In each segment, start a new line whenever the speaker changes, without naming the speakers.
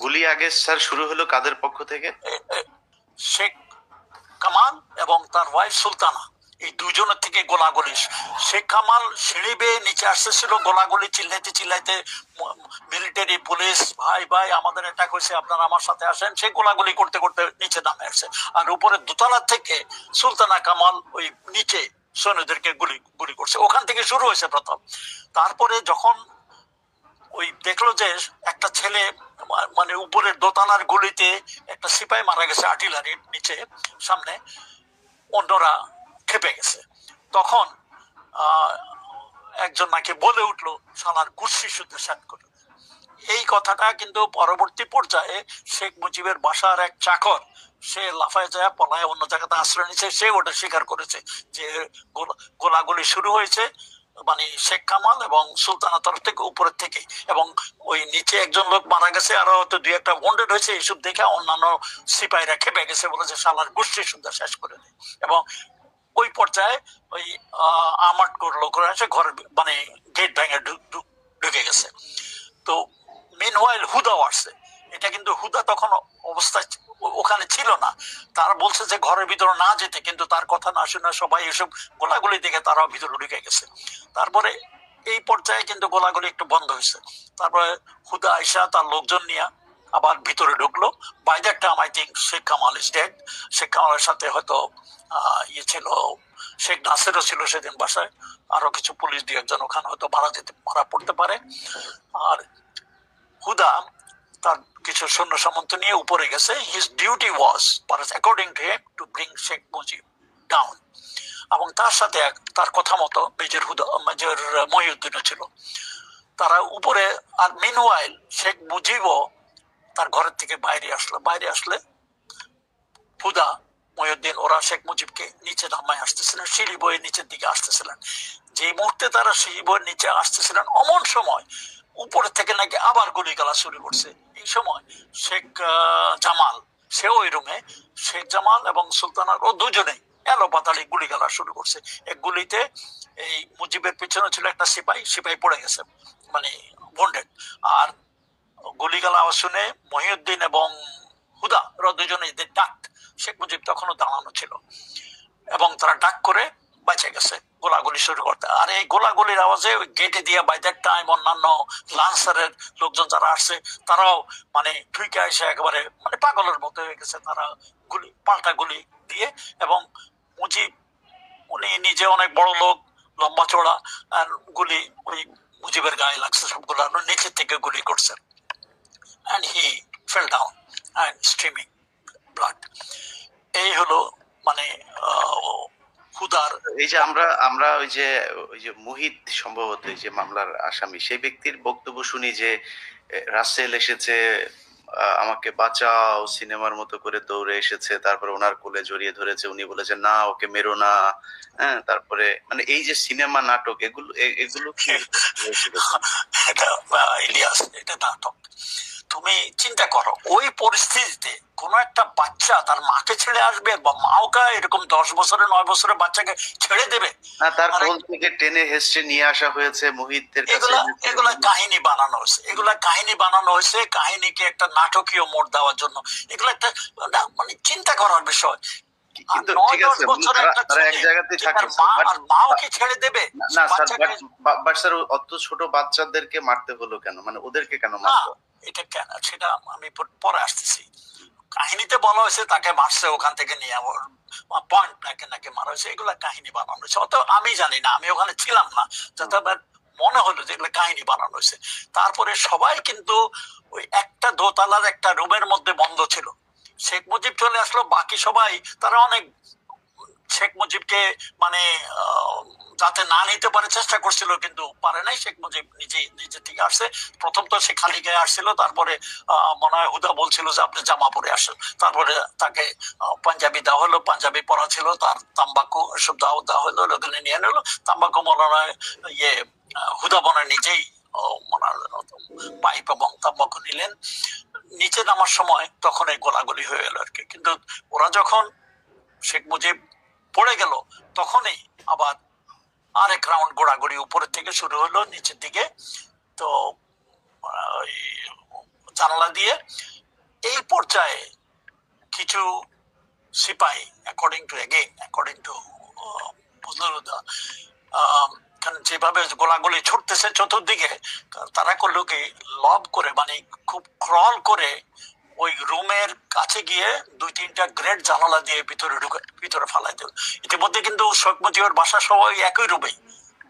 গুলি আগে স্যার শুরু হলো কাদের পক্ষ থেকে?
শেখ কামাল এবং তার ওয়াইফ সুলতানা, এই দুজনের থেকে গোলাগুলি। শেখ কামাল সিঁড়ি বেয়ে নিচে আসতেছিল, গোলাগুলি চিল্লাইতে চিল্লাইতে, মিলিটারি পুলিশ ভাই ভাই আমাদের অ্যাটাক হয়েছে, আপনারা আমার সাথে আসেন। সে গোলাগুলি করতে করতে নিচে নামে আসছে। আর উপরে দোতলা থেকে সুলতানা কামাল ওই নিচে সৈন্যদেরকে গুলি গুলি করছে। ওখান থেকে শুরু হয়েছে প্রথম। তারপরে যখন ওই দেখলো যে একটা ছেলে মানে উপরের দোতলার গুলিতে একটা সিপাহী মারা গেছে আর্টিলারির নিচে সামনে, অন্যরা খেপে গেছে। তখন একজন নাকি বলে উঠলো সালার কুর্সি শুদ্ধ শেষ করে। এই কথাটা কিন্তু পরবর্তী পর্যায়ে শেখ মুজিবের বাসার এক চাকর, সে লাফায় যায় পলায় অন্য জায়গাতে আশ্রয় নিচ্ছে, সে ওটা স্বীকার করেছে যে গোলাগুলি শুরু হয়েছে মানে শেখ কামাল এবং সুলতানার তরফ থেকে, উপরের থেকে। এবং ওই নিচে একজন লোক মারা গেছে, আরো হয়তো দুই একটা ওয়ান্ডেড হয়েছে। এইসব দেখে অন্যান্য সিপাহীরা খেপে গেছে, বলেছে শালার গোষ্ঠী সুন্দর শেষ করে দেয়। এবং ওই পর্যায়ে ওই আমাট লোকরা এসে ঘরে মানে গেট ভেঙে ঢুকে গেছে। তো মিনওয়াইল হুদাও আসছে। এটা কিন্তু হুদা তখন অবস্থায় ওখানে ছিল না। তারা বলছে যে ঘরের ভিতরে না যেতে, কিন্তু তার কথা না শুনে সবাই এসব গোলাগুলি দেখে তারাও ভিতরে ঢুকে গেছে। তারপরে এই পর্যায়ে কিন্তু গোলাগুলি একটু বন্ধ হয়েছে। তারপরে হুদা আইসা তার লোকজন নিয়ে আবার ভিতরে ঢুকলো। By that time I think Sheikh Kamal is dead. Sheikh কামালের সাথে হয়তো ইয়ে ছিল, শেখ নাসেরও ছিল সেদিন বাসায়, আরো কিছু পুলিশ দিয়ে একজন ওখানে হয়তো মারা পড়তে পারে। আর হুদা তার কিছু সৈন্য সামন্ত নিয়ে উপরে গেছে। His duty was according to him to bring Sheikh Mujib down. এবং তার সাথে তার কথা মতো মেজর মহিউদ্দিনও ছিল। তারা উপরে। আর মিনওয়াইল শেখ মুজিবও তার ঘরের থেকে বাইরে আসলে হুদা, মহিউদ্দিন ওরা শেখ মুজিবকে নিচে নামায় আসতেছিলেন, সিঁড়ি বয়ে নিচের দিকে আসতেছিলেন। যে মুহূর্তে তারা সিঁড়ি বয়ে নিচে আসতেছিলেন, অমন সময় উপরে থেকে নাকি আবার গুলি গালা শুরু করছে। এই সময় শেখ জামাল, সেও ওই রুমে, শেখ জামাল এবং সুলতানার ও দুজনেই এলো পাতালি গুলি গালা শুরু করছে। এক গুলিতে এই মুজিবের পিছনে ছিল একটা সিপাহী পড়ে গেছে, মানে ওয়ান্ডেড। আর গুলিগালা আওয়াজ শুনে মহিউদ্দিন এবং হুদা ওরা দুজনেই ডাক, শেখ মুজিব তখনও দাঁড়ানো ছিল, এবং তারা ডাক করে বেঁচে গেছে গোলাগুলি শুরু করতে। আর এই গোলাগুলির আওয়াজে গেটে দিয়ে বাই দ্যাট টাইম অন্যান্য লান্সারের লোকজন যারা আসছে তারাও মানে ঠুইকে এসে একেবারে মানে পাগলের মতো হয়ে গেছে। তারা পাল্টা গুলি দিয়ে, এবং মুজিব উনি নিজে অনেক বড় লোক, লম্বা চড়া, আর গুলি ওই মুজিবের গায়ে লাগছে সবগুলো, নিচের থেকে গুলি করছে। and he fell down and streaming blood. এই হলো মানে হুদার।
এই যে আমরা আমরা ওই যে মুহিত সম্ভবত এই যে মামলার আসামি, সেই ব্যক্তির বক্তব্য শুনি যে রাসেল এসেছে, আমাকে বাঁচাও, সিনেমার মতো করে দৌড়ে এসেছে, তারপরে ওনার কোলে জড়িয়ে ধরেছে, উনি বলেছে না ওকে মেরো না। হ্যাঁ, তারপরে মানে এই যে সিনেমা নাটক, এগুলো কি
এটা ইলিয়াস, এটা নাটক। তুমি চিন্তা করো ওই পরিস্থিতিতে কোন একটা বাচ্চা তার মাকে ছেড়ে আসবে, বা মাওকা এরকম 10 বছরের 9 বছরের বাচ্চাকে ছেড়ে দেবে?
না, তার কোল থেকে টেনে হেসড়ে নিয়ে আসা হয়েছে মুহিতের কাছে।
এগুলা কাহিনী বানানো হয়েছে, এগুলা কাহিনী বানানো হয়েছে, কাহিনীকে একটা নাটকীয় মোড় দেওয়ার জন্য। এগুলো একটা মানে চিন্তা করার বিষয়।
কিন্তু ঠিক আছে, তারা এক জায়গাতেই থাকে।
মাও কি ছেড়ে দেবে?
না স্যার, অত ছোট বাচ্চাদেরকে মারতে হলো কেন, মানে ওদেরকে কেন মারলো?
এটা কেন সেটা আমি পরে আসতেছি। কাহিনীতে বলা হয়েছে তাকে মারছে, ওখান থেকে নিয়ে পয়েন্ট নাকি মারা হয়েছে। এগুলা কাহিনী বানানো হয়েছে, অত আমি জানি না, আমি ওখানে ছিলাম না। যাতে মনে হলো যে এগুলো কাহিনী বানানো হয়েছে। তারপরে সবাই কিন্তু ওই একটা দোতলার একটা রুমের মধ্যে বন্ধ ছিল। শেখ মুজিব চলে আসলো, বাকি সবাই তারা অনেক শেখ মুজিবকে মানে যাতে না নিতে পারে চেষ্টা করছিল, কিন্তু পারে নাই। শেখ মুজিব নিজে থেকে আসছে। প্রথম তো সে খালি গায়ে আসছিল, তারপরে মনে হয় হুদা বলছিল যে আপনি জামা পরে আসেন। তারপরে তাকে পাঞ্জাবি দেওয়া হলো, পাঞ্জাবি পরা ছিল, তার তাম্বাকু এসব দেওয়া হলো, ওখানে নিয়ে নিলো তাম্বাকু। মনে হয় ইয়ে হুদা মনে নিজেই পাইপ এবং তাম্বাকু নিলেন। নিচে নামার সময় তখন এই গোলাগুলি হয়ে গেল আর কি। কিন্তু ওরা যখন শেখ মুজিব পড়ে গেল, তখনই আবার আরেক রাউন্ড গোড়াগড়ি উপরের থেকে শুরু হলো নিচের দিকে। তো জানালা দিয়ে। এই পর্যায়ে কিছু সিপাহী অ্যাকর্ডিং টু যেভাবে গোলাগুলি ছুটতেছে চতুর্দিকে, তারা করলো কি লব করে মানে খুব ক্রল করে ওই রুমের কাছে গিয়ে 2-3টা গ্রেট জানালা দিয়ে ভিতরে ফালাই দিল। ইতিমধ্যে কিন্তু শেখ মুজিবের বাসা সবাই একই রুমেই,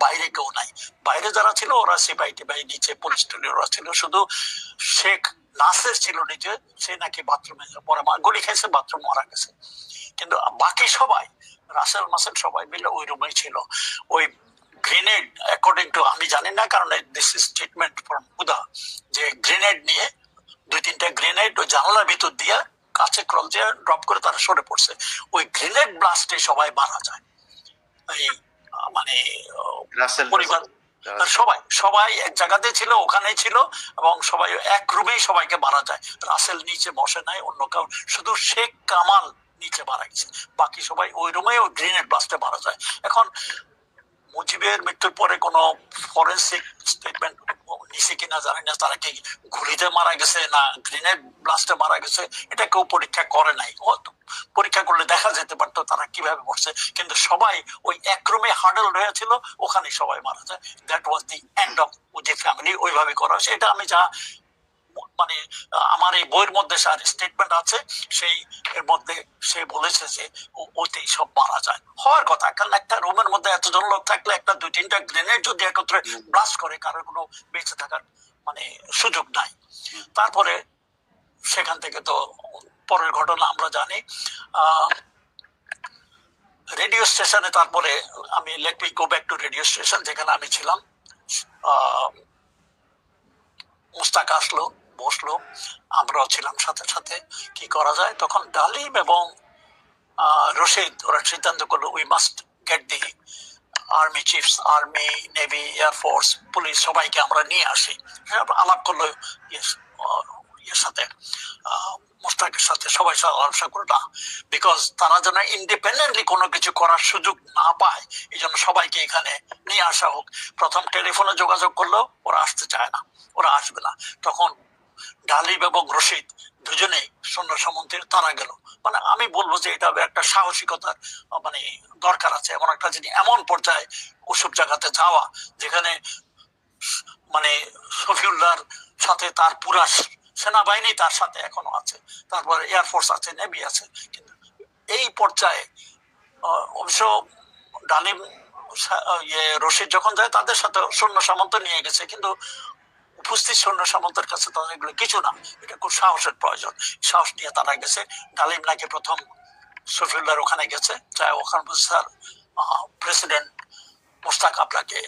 বাইরে কেউ নাই। বাইরে যারা ছিল ওরা সিপাহী টিপাহী, নিচে পুলিশ টুলি ওরা ছিল, শুধু শেখ নাসের ছিল নিচে, সে নাকি বাথরুমে পরে গুলি খেয়েছে, বাথরুম মারা গেছে। কিন্তু বাকি সবাই রাসেল মাসেল সবাই মিলে ওই রুমেই ছিল। ওই গ্রেনেড অ্যাকর্ডিং টু, আমি জানি না কারণ দিস ইজ স্টেটমেন্ট ফ্রম হুদা, যে গ্রেনেড নিয়ে 2-3টা গ্রেনেড ওই জানালার ভিতর দিয়ে কাছে ক্রল দিয়ে ড্রপ করে তারা সরে পড়ছে। ওই গ্রেনেড ব্লাস্টে সবাই মারা যায়। এই মানে পরিবার সবাই সবাই এক জায়গাতে ছিল, ওখানেই ছিল, এবং সবাই এক রুমেই সবাইকে মারা যায়। রাসেল নিচে বসে নাই, অন্য কাউ, শুধু শেখ কামাল নিচে মারা গেছে, বাকি সবাই ওই রুমে ওই গ্রেনেড ব্লাস্টে মারা যায়। এখন মুজিবের মৃত্যুর পরে কোনো ফরেন্সিক স্টেটমেন্ট নিছে কিনা জানি না, তারা কি গুলিতে মারা গেছে না গ্রেনেড ব্লাস্টে মারা গেছে এটা কেউ পরীক্ষা করে নাই। পরীক্ষা করলে দেখা যেতে পারতো তারা কিভাবে মরছে, কিন্তু সবাই ওই এক রুমে হার্ডল হয়েছিল, ওখানে সবাই মারা যায়। That was the end of Mujib family, ওইভাবে করা হয়েছে। এটা আমি যা মানে আমার এই বইয়ের মধ্যে স্টেটমেন্ট আছে, সেই এর মধ্যে সে বলেছে যে ওতেই সব মারা যায়। হওয়ার কথা, কারণ একটা রুমের মধ্যে এতজন লোক থাকলে একটা 2-3টা গ্রেনেড যদি একত্রে ব্লাস্ট করে, কারোর কোনো বেঁচে থাকার মানে সুযোগ নাই। তারপরে সেখান থেকে তো পরের ঘটনা আমরা জানি। রেডিও স্টেশনে তারপরে আমি let me go back two radio station, যেখানে আমি ছিলাম। মুস্তাক আসলো, বসলো, আমরাও ছিলাম সাথে সাথে। কি করা যায়, তখন ডালিম এবং রশিদ ওরা সিদ্ধান্ত করলো we must get the army chiefs, army, navy, air force, police সবাইকে আমরা নিয়ে আসি। আলাপ করলো ইয়ের সাথে, মুস্তাকের সাথে, সবাই আলোচনা করলো না, বিকজ তারা যেন ইন্ডিপেন্ডেন্টলি কোনো কিছু করার সুযোগ না পায়, এই জন্য সবাইকে এখানে নিয়ে আসা হোক। প্রথম টেলিফোনে যোগাযোগ করলো, ওরা আসতে চায় না, ওরা আসবে না। তখন ডালিব এবং রশিদ দুজনেই সৈন্য সামন্তের তারা গেল। মানে আমি বলবো যে এটা একটা সাহসিকতার মানে দরকার আছে, এমন একটা জিনিস, এমন পর্যায়ে ওসব জায়গাতে যাওয়া যেখানে মানে শফিউল্লাহর সাথে তার পুরা সেনাবাহিনী তার সাথে এখনো আছে, তারপরে এয়ারফোর্স আছে, নেভি আছে। কিন্তু এই পর্যায়ে অবশ্য ডালিম রশিদ যখন যায় তাদের সাথে সৈন্য সামন্ত নিয়ে গেছে, কিন্তু উপস্থিত সৈন্য সামন্তের কাছে তাদের এগুলো কিছু না, এটা খুব সাহসের প্রয়োজন। সাহস নিয়ে তারা গেছে। ডালিম নাকি প্রথম শফিউল্লাহর ওখানে গেছে, চাই ওখানে স্যার প্রেসিডেন্ট মোস্তাক আপনাকে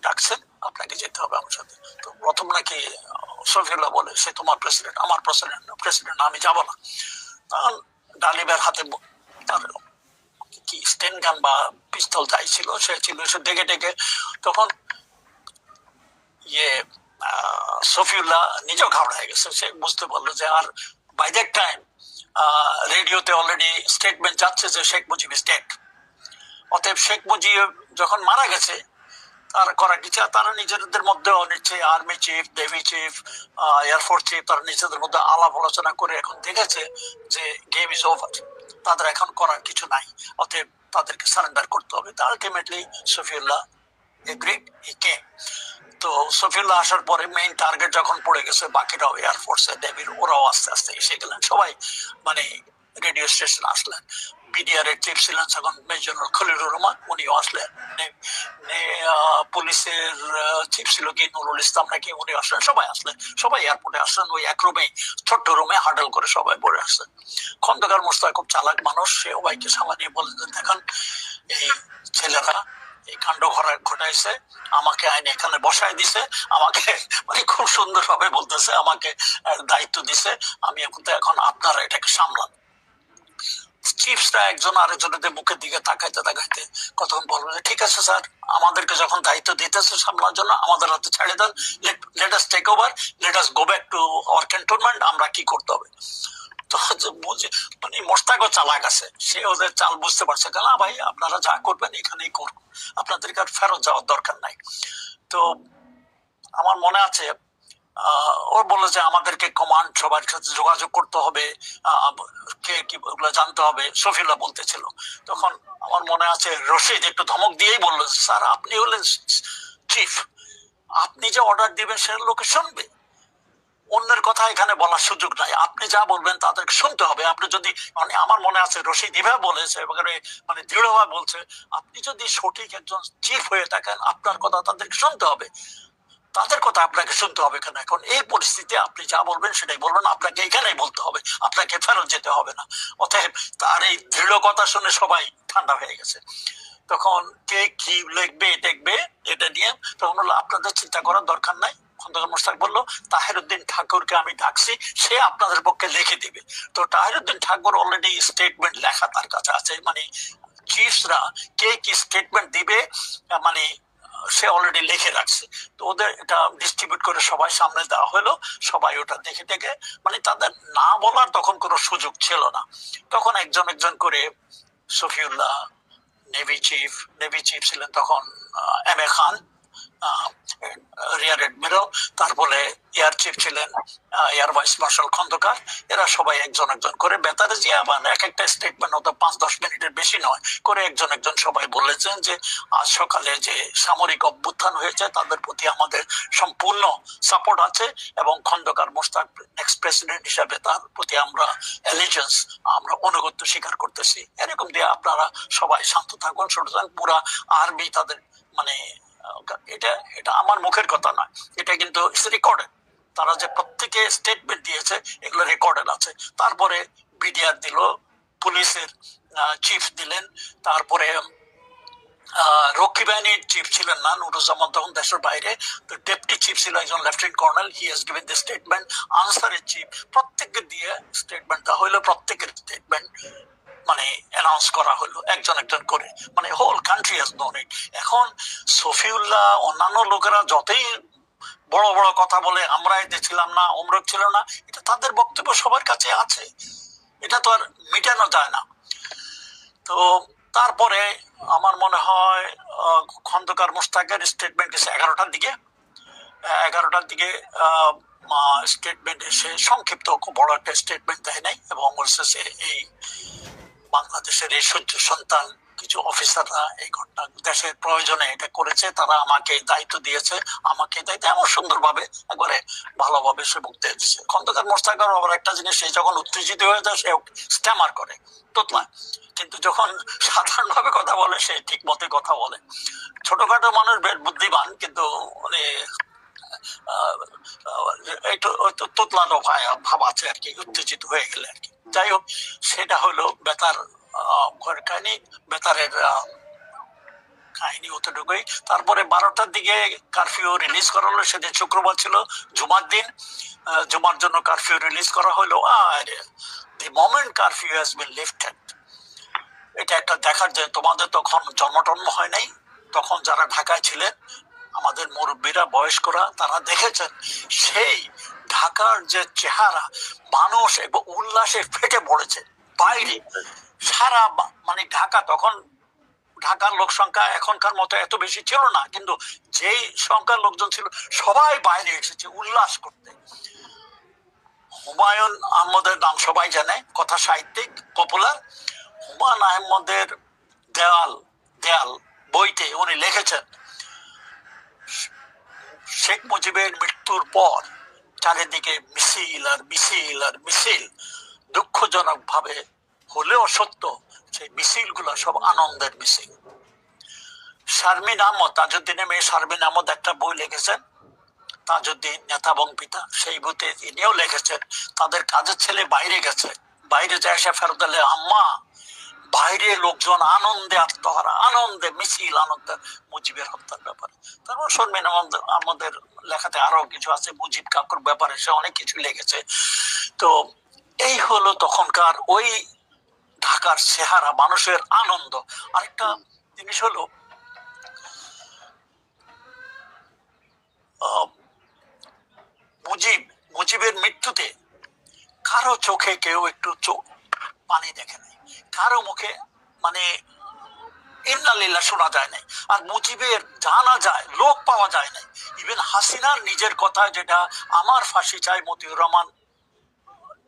ডাকছেন, আপনাকে যেতে হবে আমার সাথে। তো প্রথম নাকি শফিউল্লাহ বলে, সে তোমার প্রেসিডেন্ট, আমার প্রেসিডেন্ট আমি যাব না। তখন ডালিমের হাতে তার কি স্টেন গান বা পিস্তল যাই ছিল, সে ছিল, সে ডেকে ডেকে তখন শফিউল্লাহ নিজেও ঘাবড়ে হয়ে গেছে। সে বুঝতে পারলো যে আর বাই দ্যাট টাইম রেডিওতে অলরেডি স্টেটমেন্ট যাচ্ছে যে শেখ মুজিব ইজ ডেড। অতএব শেখ মুজিব যখন মারা গেছে, তার করা কিছু, তারা নিজেদের মধ্যে নিচ্ছে army chief, navy chief, air force chief, তারা নিজেদের মধ্যে আলাপ আলোচনা করে এখন দেখেছে যে গেম ইজ ওভার, তাদের এখন করার কিছু নাই, অতএব তাদেরকে সারেন্ডার করতে হবে। আলটিমেটলি শফিউল্লাহ এগ্রিড, হি কেম। তো শফিউল্লাহ আসার পরে মেইন টার্গেট যখন পড়ে গেছে, বাকিরাও এয়ারফোর্সে, নেভির, ওরাও আস্তে আস্তে এসে গেলেন, সবাই মানে রেডিও স্টেশন আসলেন। বিডিআর এর চিফ ছিলেন তখন মেজর জেনারেল খলিলুর রহমান, উনিও আসলেন। পুলিশের চিফ ছিল কি নুরুল ইসলাম নাকি, উনি আসলেন, সবাই আসলেন, সবাই এয়ারপোর্টে আসলেন। ওই এক রুমে, ছোট্ট রুমে হার্ডল করে সবাই পড়ে আসলেন। খন্দকার মোস্তাক খুব চালাক মানুষ, সে সবাইকে সামানিয়ে বলে দেখেন এই ছেলেরা এই কাণ্ড ঘটাইছে, আমাকে আইনে এখানে বসায় দিছে, আমাকে মানে খুব সুন্দর ভাবে বলতেছে, আমাকে দায়িত্ব দিছে, আমি এখন আপনারা এটাকে সামলান। চিফসরা একজন আরেকজনের মুখের দিকে তাকাইতে তাকাইতে কতক্ষণ বলবো যে ঠিক আছে স্যার, আমাদেরকে যখন দায়িত্ব দিতেছে সামলার জন্য, আমাদের হাতে ছেড়ে দেন, let us take over, let us go back to our cantonment, আমরা কি করতে হবে। তো বুঝে মানে মোস্তাকও চালাক আছে, সে ওদের চাল বুঝতে পারছে, না ভাই আপনারা যা করবেন এখানেই করুন, আপনাদেরকে আর ফেরত যাওয়ার দরকার নাই। তো আমার মনে আছে ও বললো যে আমাদেরকে কমান্ড সবার সাথে যোগাযোগ করতে হবে, আহ, কে কি ওগুলো জানতে হবে, শফিউল্লাহ বলতেছিল। তখন আমার মনে আছে রশিদ একটু ধমক দিয়েই বললো, স্যার আপনি হলেন চিফ, আপনি যে অর্ডার দিবেন সে লোকে শুনবে, অন্যের কথা এখানে বলার সুযোগ নাই, আপনি যা বলবেন তাদেরকে শুনতে হবে। আপনি যদি, মানে আমার মনে আছে রশিদ এভাবে বলেছে, এবারে মানে দৃঢ়ভাবে বলছে, আপনি যদি সঠিক একজন চিফ হয়ে থাকেন আপনার কথা তাদেরকে শুনতে হবে, তাদের কথা আপনাকে শুনতে হবে কেন। এখন এই পরিস্থিতিতে আপনি যা বলবেন সেটাই বলবেন, আপনাকে এখানেই বলতে হবে, আপনাকে ফেরত যেতে হবে না। অতএব তার এই দৃঢ় কথা শুনে সবাই ঠান্ডা হয়ে গেছে। তখন কে কি লিখবে দেখবে এটা নিয়ে, তখন বললো আপনাদের চিন্তা করার দরকার নাই। খন্দকার মোশতাক বললো তাহিরউদ্দিন ঠাকুরকে আমি ডাকছি, সে আপনাদের পক্ষে লিখে দিবে। তো তাহিরউদ্দিন ঠাকুর অলরেডি স্টেটমেন্ট লেখা তার কাছে আছে, মানে চিফসরা কে কি স্টেটমেন্ট দিবে মানে সে অলরেডি লিখে রাখছে। তো ওদের এটা ডিস্ট্রিবিউট করে সবাই সামনে দেওয়া হলো, সবাই ওটা দেখে দেখে, মানে তাদের না বলার তখন কোনো সুযোগ ছিল না। তখন একজন একজন করে শফিউল্লাহ, নেভি চিফ ছিলেন তখন M A Khan, rear admiral, তারপরে এয়ার চিফ ছিলেন এয়ার ভাইস মার্শাল খন্দকার, এরা সবাই একজন একজন করে বেতারে যে আবার এক একটা স্টেটমেন্ট হতো 5-10 মিনিটের বেশি নয় করে একজন একজন সবাই বলেছেন যে আজ সকালে যে সামরিক অভ্যুত্থান হয়েছে তাদের প্রতি আমাদের সম্পূর্ণ সাপোর্ট আছে, এবং খন্দকার মোশতাক নেক্সট প্রেসিডেন্ট হিসাবে তার প্রতি আমরা অ্যালিজেন্স, আমরা অনুগত্য স্বীকার করতেছি। এরকম দিয়ে আপনারা সবাই শান্ত থাকুন, সুতরাং পুরা আর্মি তাদের মানে এটা এটা আমার মুখের কথা নয়, এটা কিন্তু রেকর্ডেড, তারা যে প্রত্যেকে স্টেটমেন্ট দিয়েছে এগুলো রেকর্ডেড আছে। তারপরে বিডিআর দিল, পুলিশের চিফ দিলেন, তারপরে রক্ষী বাহিনীর চিফ ছিলেন না নুরুজ্জামান, তখন দেশের বাইরে, তো ডেপুটি চিফ ছিল একজন lieutenant colonel, he has given the statement. আনসারের চিফ, প্রত্যেককে দিয়ে স্টেটমেন্ট দেওয়া হইলো, প্রত্যেকের স্টেটমেন্ট মানে অ্যানাউন্স করা হলো একজন একজন করে, মানে হোল কান্ট্রি হ্যাজ নোন ইট। এখন শফিউল্লাহ অন্যান্য লোকেরা যতই বড় বড় কথা বলে আমরা এতে ছিলাম না, অমরক ছিল না, এটা তাদের বক্তব্য সবার কাছে আছে, এটা তো আর মিটানো যায় না। তো তারপরে আমার মনে হয় খন্দকার মোশতাকের স্টেটমেন্ট এসে 11টার দিকে, 11টার দিকে স্টেটমেন্ট এসে সংক্ষিপ্ত, খুব বড় একটা স্টেটমেন্ট দেয় নাই, এবং বলছে এই বাংলাদেশের এই সূর্য সন্তান কিছু অফিসাররা এই ঘটনা দেশের প্রয়োজনে এটা করেছে, তারা আমাকে দায়িত্ব দিয়েছে, আমাকে দায়িত্ব এমন সুন্দরভাবে একবারে ভালোভাবে সে বক্তব্য দিচ্ছে। খন্দকার মোশতাকের আবার একটা জিনিস, সে যখন উত্তেজিত হয়ে যায় সে স্ট্যামার করে, তোতলায়, কিন্তু যখন সাধারণভাবে কথা বলে সে ঠিক মতে কথা বলে। ছোটখাটো মানুষ বেশ বুদ্ধিমান, কিন্তু মানে একটু তোতলানো ভাব আছে আর কি, উত্তেজিত হয়ে গেলে আর কি। যাই হোক, সেটা হলো বেতার ঘরের কাহিনী, বেতারের কাহিনী অতটুকুই। তারপরে 12টার দিকে কারফিউ রিলিজ করা হলো, সেদিন শুক্রবার ছিল, জুমার দিন, জুমার জন্য কারফিউ রিলিজ করা হলো। আর the moment curfew has been lifted, এটা একটা দেখার যে তোমাদের তখন জন্মটন্ম হয় নাই, তখন যারা ঢাকায় ছিলেন আমাদের মুরব্বীরা বয়স্করা তারা দেখেছেন সেই ঢাকার যে চেহারা, মানুষ এবং উল্লাসে ফেটে পড়েছে বাইরে সারা, মানে ঢাকা তখন, ঢাকার লোক সংখ্যা এখনকার মতো এত বেশি ছিল না, কিন্তু যেই সংখ্যার লোকজন ছিল সবাই বাইরে এসেছে উল্লাস করতে। হুমায়ুন আহমদের নাম সবাই জানে, কথা সাহিত্যিক, পপুলার। হুমায়ুন আহমদের দেয়াল দেয়াল বইতে উনি লিখেছেন শেখ মুজিবের মৃত্যুর পর চারিদিকে মিছিল আর মিছিল আর মিছিল, দুঃখজনক ভাবে হলেও সত্য, সেই মিছিল গুলা সব আনন্দের মিছিল। শারমিন আহমদ, তাজউদ্দিনের মেয়ে শারমিন আহমদ একটা বই লিখেছেন, তাজউদ্দিন নেতা এবং পিতা, সেই বইতে তিনিও লিখেছেন তাদের কাজের ছেলে বাইরে গেছে, বাইরে যায় এসে ফেরত দিলে আম্মা বাইরে লোকজন আনন্দে আত্মহারা, আনন্দে মিছিল, আনন্দে মুজিবের হত্যার ব্যাপারে। তারপর শারমিন আমাদের লেখাতে আরো কিছু আছে মুজিব কাকুর ব্যাপারে, সে অনেক কিছু লিখেছে। তো এই হলো তখনকার ওই ঢাকার চেহারা, মানুষের আনন্দ। আরেকটা জিনিস হলো মুজিবের মৃত্যুতে কারো চোখে কেউ একটু চোখ পানি দেখে নাই, কারো মুখে মানে ইন্নালিল্লাহ শোনা যায় নাই। আর মুজিবের জানা যায়, লোক পাওয়া যায় নাই। ইভেন হাসিনার নিজের কথা, যেটা আমার ফাঁসি চাই মতিউর রহমান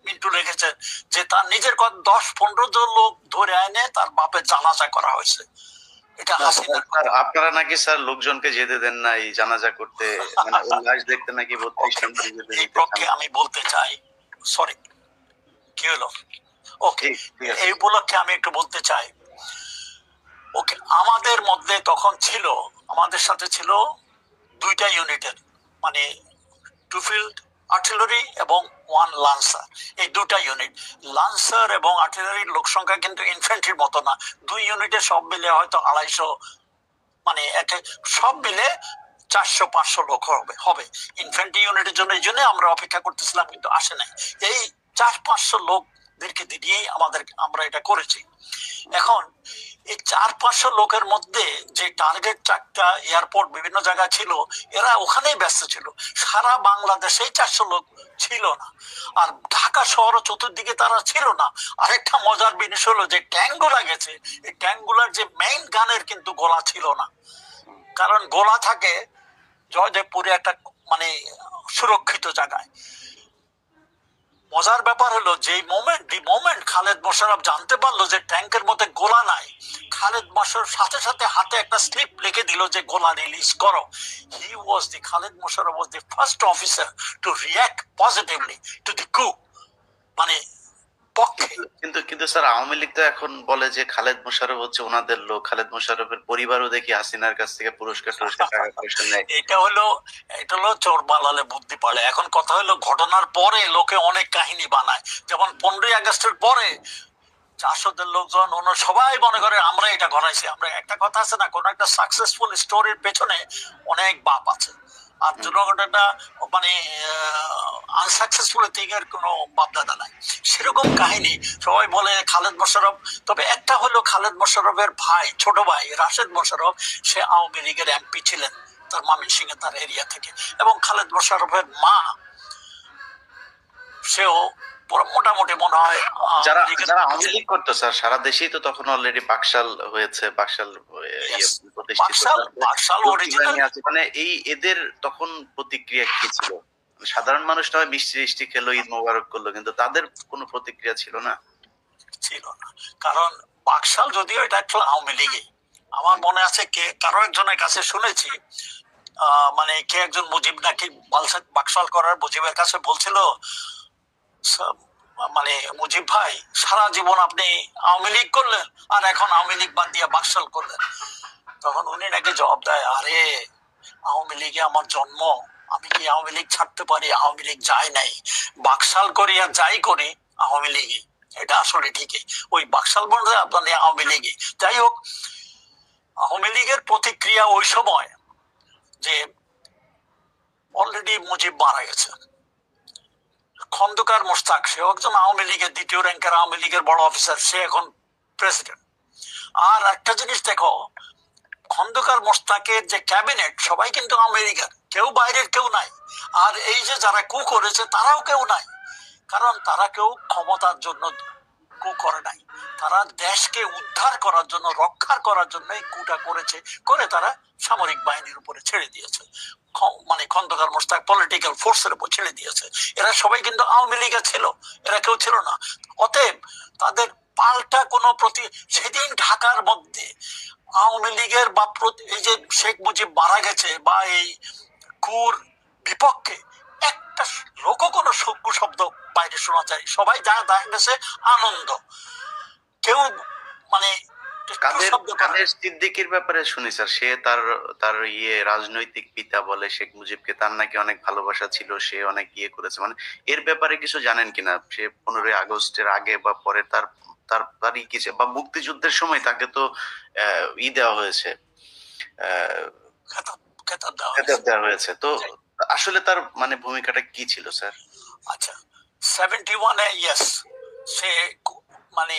মিন্টু লিখেছেন, যে তার নিজের কথা 10-15 জন লোক ধরে এনে তার বাপের জানাজা করা হয়েছে। এটা হাসিনার
স্যার আপনারা নাকি স্যার লোকজনকে যেতে দেন না এই জানাজা করতে, মানে ওই লাশ দেখতে নাকি 32 নম্বরে যেতে
এই
দিতে
পক্ষে
চান।
আমি বলতে চাই, সরি কি হলো, ওকে,
ঠিক আছে।
এই উপলক্ষে আমি একটু বলতে চাই, ওকে, আমাদের মধ্যে তখন ছিল, আমাদের সাথে ছিল 2টা ইউনিটের, মানে 2 ফিল্ড আর্টিলারি এবং 1 লান্সার, এই 2টা ইউনিট। লান্সার এবং আর্টিলারির লোক সংখ্যা কিন্তু ইনফ্যান্ট্রির মতো না, 2 ইউনিটে সব মিলে হয়তো 250, মানে সব মিলে 400-500 লোক হবে ইনফ্যান্ট্রি ইউনিটের জন্য। এই জন্য আমরা অপেক্ষা করতেছিলাম, কিন্তু আসে নাই। এই 400-500 লোকদেরকে দিয়েই আমরা এটা করেছি। এখন এই 400-500 লোকের মধ্যে যে টার্গেট 4টা এয়ারপোর্ট বিভিন্ন জায়গায় ছিল, এরা ওখানেই ব্যস্ত ছিল। সারা বাংলাদেশে 400 লোক ছিল না, আর ঢাকা শহর চতুর্দিকে তারা ছিল না। আরেকটা মজার জিনিস হলো যে ট্যাঙ্কগুলা গেছে, এই ট্যাঙ্কগুলার যে মেইন গানের কিন্তু গোলা ছিল না, কারণ গোলা থাকে জয়দেবপুরে একটা মানে সুরক্ষিত জায়গায়। মজার ব্যাপার হলো যে মোমেন্ট খালেদ মোশাররফ জানতে পারলো যে ট্যাঙ্কের মধ্যে গোলা নাই, খালেদ মোশাররফ সাথে সাথে হাতে একটা স্লিপ লিখে দিল যে গোলা রিলিজ করো। Khaled Mosharraf was the first officer to react positively to the coup, মানে পক্ষে।
কিন্তু কিন্তু স্যার আওয়ামী লীগ তো এখন বলে যে খালেদ মোশাররফ হচ্ছে ওনাদের লোক, খালেদ মোশাররফের পরিবারও দেখি হাসিনার কাছ থেকে পুরস্কার টাকা পয়সা নেয়।
এটা হলো চোর বালালে বুদ্ধি পালে। এখন কথা হলো ঘটনার পরে লোকে অনেক কাহিনী বানায়, যেমন 15ই আগস্টের পরে জাসদের লোকজন সবাই মনে করে আমরা এটা ঘটাইছি। আমরা একটা কথা আছে না, কোন একটা সাকসেসফুল স্টোরির পেছনে অনেক বাপ আছে, আর জনগণটা মানে আনসাকসেসফুল থিংয়ের কোনো বাপদাদা নাই, সেরকম কাহিনী। সবাই বলে খালেদ মোশাররফ, তবে একটা হলো খালেদ মোশাররফের ভাই, ছোট ভাই রাশেদ মোশাররফ, সে আওয়ামী লীগের এমপি ছিলেন তার ময়মনসিংহে, তার এরিয়া থেকে। এবং খালেদ মোশাররফের মা, সেও মোটামুটি মনে হয়
যারা যারা আওয়ামী লীগ করতো স্যার সারা দেশেই তো তখন অলরেডি বাকশাল হয়েছে, বাকশাল
বাকশাল অরিজিনাল
আছে, মানে এই এদের তখন প্রতিক্রিয়া কি ছিল? সাধারণ মানুষ নয় মিষ্টি মিষ্টি খেলো, ঈদ মোবারক করলো, কিন্তু তাদের কোনো প্রতিক্রিয়া ছিল না।
ছিল না, কারণ বাকশাল যদিও এটা একটা আওয়ামী লীগে, আমার মনে আছে কারো একজনের কাছে শুনেছি, মানে কে একজন মুজিব নাকি বাকশাল করার মুজিবের কাছে বলছিল, মানে মুজিব ভাই সারা জীবন আপনি আওয়ামী লীগ করলেন, আর এখন আওয়ামী লীগ বাদ দিয়ে বাকশাল করলেন। তখন উনি নাকি জবাব দেয়, আরে আওয়ামী লীগে আমার জন্ম, আমি কি আওয়ামী লীগ ছাড়তে পারি? আওয়ামী লীগ যায় নাই, বাকশাল করি আর যাই করি আওয়ামী লীগে। এটা আসলে ঠিকই, ওই বাকশাল বলতে আপনার আওয়ামী লীগে। যাই হোক, আওয়ামী লীগের প্রতিক্রিয়া ওই সময় যে অলরেডি মুজিব মারা গেছে, খন্দকার মোশতাক, সে একজন আওয়ামী লীগের 2য় র্যাঙ্কের আওয়ামী লীগের বড় অফিসার, সে এখন প্রেসিডেন্ট। আর একটা জিনিস দেখো, খন্দকার মোশতাকের যে ক্যাবিনেট সবাই কিন্তু আওয়ামী লীগের, কেউ বাইরের কেউ নাই। আর এই যে যারা কু করেছে তারাও কেউ নাই, কারণ তারা কেউ ক্ষমতার জন্য কু করে নাই, তারা দেশকে উদ্ধার করার জন্য, রক্ষা করার জন্য এই কুটা করেছে, করে তারা সামরিক বাহিনীর উপরে ছেড়ে দিয়েছে, মানে খন্দকার মোশতাক পলিটিক্যাল ফোর্সের উপর ছেড়ে দিয়েছে। এরা সবাই কিন্তু আওয়ামী লীগে ছিল, এরা কেউ ছিল না। অতএব তাদের পাল্টা কোনো সেদিন ঢাকার মধ্যে আওয়ামী লীগের বা এই যে শেখ মুজিব মারা গেছে বা এই কুর বিপক্ষে একটা লোকও কোনো শব্দ বাইরে শোনা যায়, সবাই দেখা গেছে আনন্দ, কেউ মানে
কাদের সিদ্দিকীর ব্যাপারে শুনি স্যার, সে তার তার রাজনৈতিক পিতা বলে শেখ মুজিবকে, তার নাকি অনেক ভালোবাসা ছিল, সে অনেক করেছে, মানে এর ব্যাপারে কিছু জানেন কিনা? সে 15ই আগস্টের আগে বা পরে তার তার তারই কিছু, বা মুক্তিযুদ্ধের সময় তাকে তো দেওয়া হয়েছে,
খেতাব
দেওয়া হয়েছে, তো আসলে তার মানে ভূমিকাটা কি ছিল স্যার?
আচ্ছা, 71-এ ইয়েস, সে মানে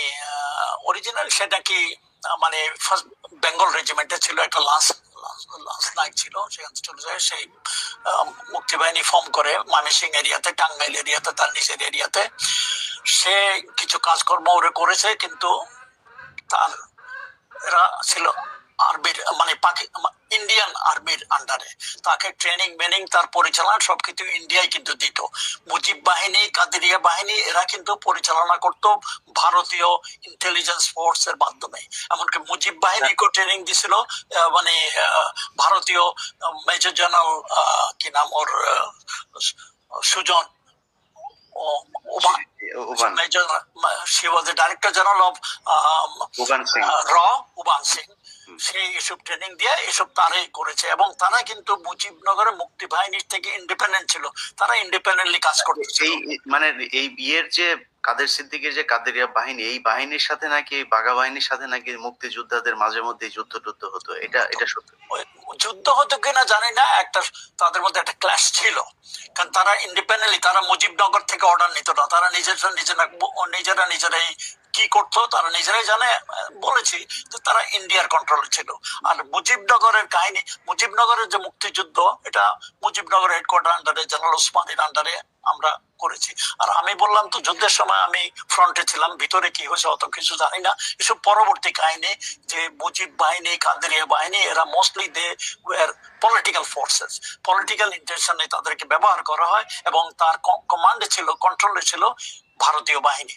অরিজিনাল সেটা কি মানে ফার্স্ট বেঙ্গল রেজিমেন্টে ছিল, একটা লাস্ট নাইট ছিল, সেখানে চলে যায়। সেই মুক্তিবাহিনী ফর্ম করে ময়মনসিংহ এরিয়াতে, টাঙ্গাইল এরিয়াতে, তার নিজের এরিয়াতে সে কিছু কাজকর্ম ওরে করেছে, কিন্তু তার এরা ছিল আর্মির মানে ইন্ডিয়ান আর্মির আন্ডারে। তাকে ট্রেনিং মেনিং তার পরিচালনা সবকিছু ইন্ডিয়ায় কিন্তু দিত। মুজিব বাহিনী, কাদেরিয়া বাহিনী এরা কিন্তু পরিচালনা করত ভারতীয় ইন্টেলিজেন্স ফোর্স এর মাধ্যমে। এমনকি মুজিব বাহিনীকেও ট্রেনিং দিছিল মানে ভারতীয় মেজর জেনারেল কি নাম ওর Sujan
Uban
she was the director general of
Uban Singh.
Uban Singh. সেই এসব ট্রেনিং দিয়ে এসব তারাই করেছে এবং তারা কিন্তু মুজিবনগরের মুক্তি বাহিনীর থেকে ইন্ডিপেন্ডেন্ট ছিল, তারা ইন্ডিপেন্ডেন্টলি কাজ করতেছিল।
এই মানে এই বিয়ের যে কাদের সিদ্দিকীর যে কাদেরিয়া বাহিনী, এই বাহিনীর সাথে নাকি বাঘা বাহিনীর সাথে নাকি মুক্তিযোদ্ধাদের মাঝে মধ্যে যুদ্ধ টুদ্ধ হতো, এটা সত্য?
যুদ্ধ হতো কিনা জানি না, একটা তাদের মধ্যে একটা ক্লাশ ছিল, কারণ তারা ইন্ডিপেন্ডেন্টলি তারা মুজিবনগর থেকে অর্ডার নিত না, তারা নিজেরাই কি করতো তারা নিজেরাই জানে। বলেছি যে তারা ইন্ডিয়ার কন্ট্রোল ছিল। আর মুজিবনগরের কাহিনী, মুজিবনগরের যে মুক্তিযুদ্ধ, এটা মুজিবনগরের হেডকোয়ার্টার আন্ডারে জেনারেল ওসমানীর আন্ডারে আমরা করেছি। আর আমি বললাম তো যুদ্ধের সময় আমি ফ্রন্টে ছিলাম, ভিতরে কি হয়েছে অত কিছু জানি না। এসব পরবর্তী কাহিনী যে মুজিব বাহিনী, কাদেরিয়া বাহিনী এরা mostly they were political forces, political ইন্টেনশনে তাদেরকে ব্যবহার করা হয় এবং তার কমান্ডে ছিল, কন্ট্রোলে ছিল ভারতীয় বাহিনী।